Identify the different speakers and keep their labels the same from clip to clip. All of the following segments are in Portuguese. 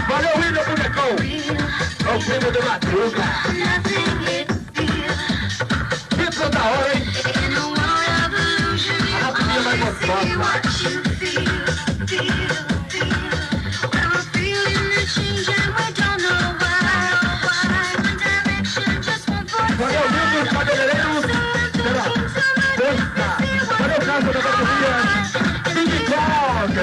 Speaker 1: Valeu, William Bonecão! É o primo do Madruga! Pizza da hora, hein? A rapidinha mais gostosa! Valeu, William, cabeleireiros! Pela força! Valeu, Casa da Bateria! Big Dog!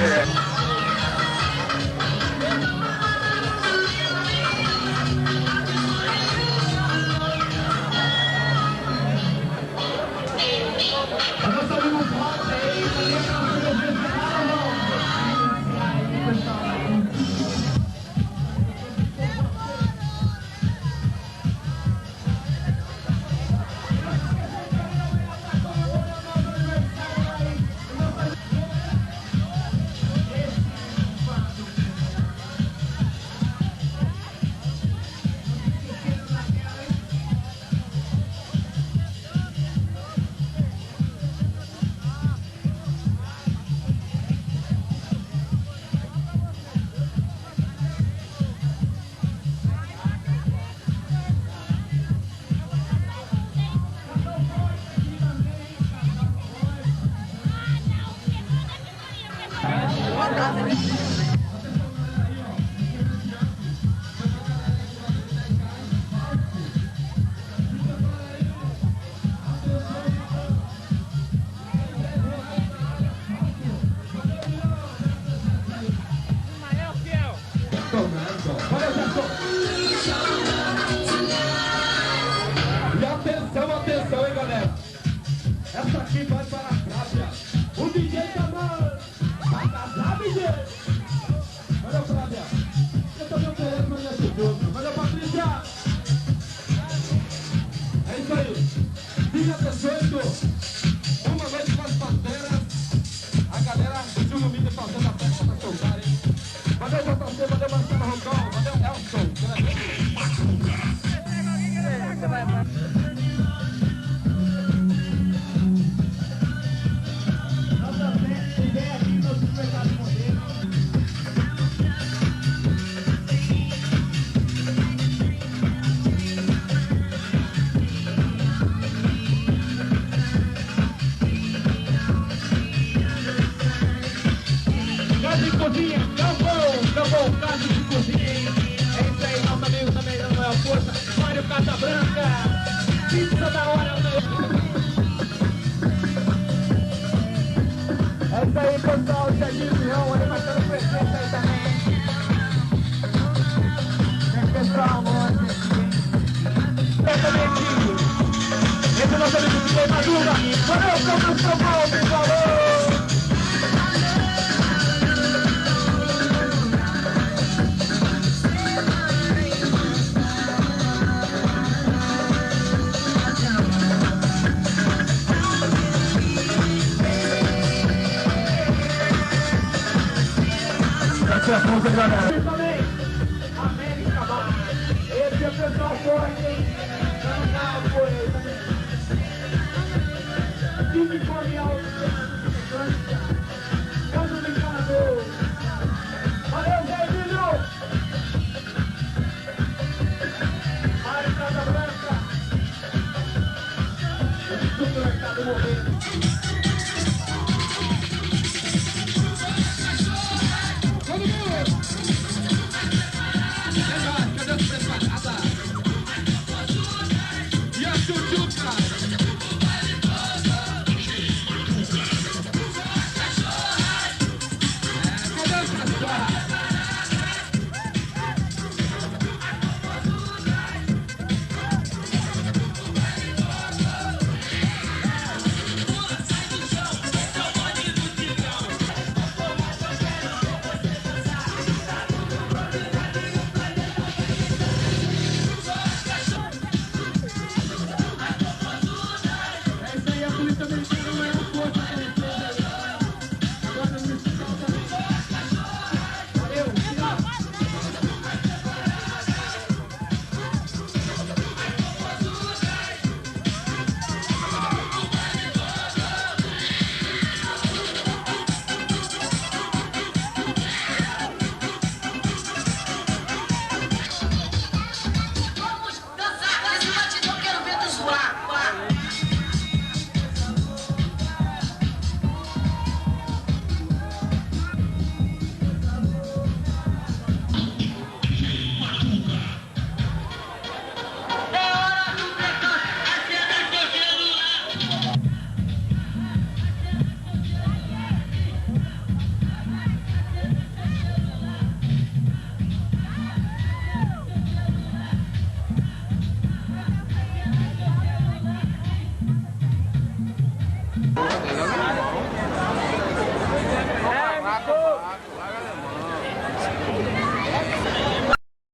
Speaker 1: E atenção, hein, galera? Essa aqui vai para a Flávia. O DJ Taman. Vai casar, DJ. Valeu, Flávia. Eu também ofereço uma nesse jogo. Valeu, Patrícia. É isso aí. Dia 18. Uma noite com as parceiras. A galera do Jumida fazendo a festa pra soltar, hein? Valeu, JC. Valeu, Marcelo Rondon. Valeu, Elson. Cozinha, Campão, casa de cozinha, hein? É isso aí, nosso amigo também da Maior Força, Mário Casabranca, pizza da hora, é isso aí, pessoal, Jardim União, olha marcando presença aí também. Tem pessoal, monte. Esse é o nosso amigo DJ Madruga. Valeu, Campos São Paulo, falou! Também, América Bar. Esse é o pessoal forte, hein? Não dá apoio também. Time Correal, Caso Brincador. Valeu, Zé Emílio! Mário Casabranca. Supermercado Momento.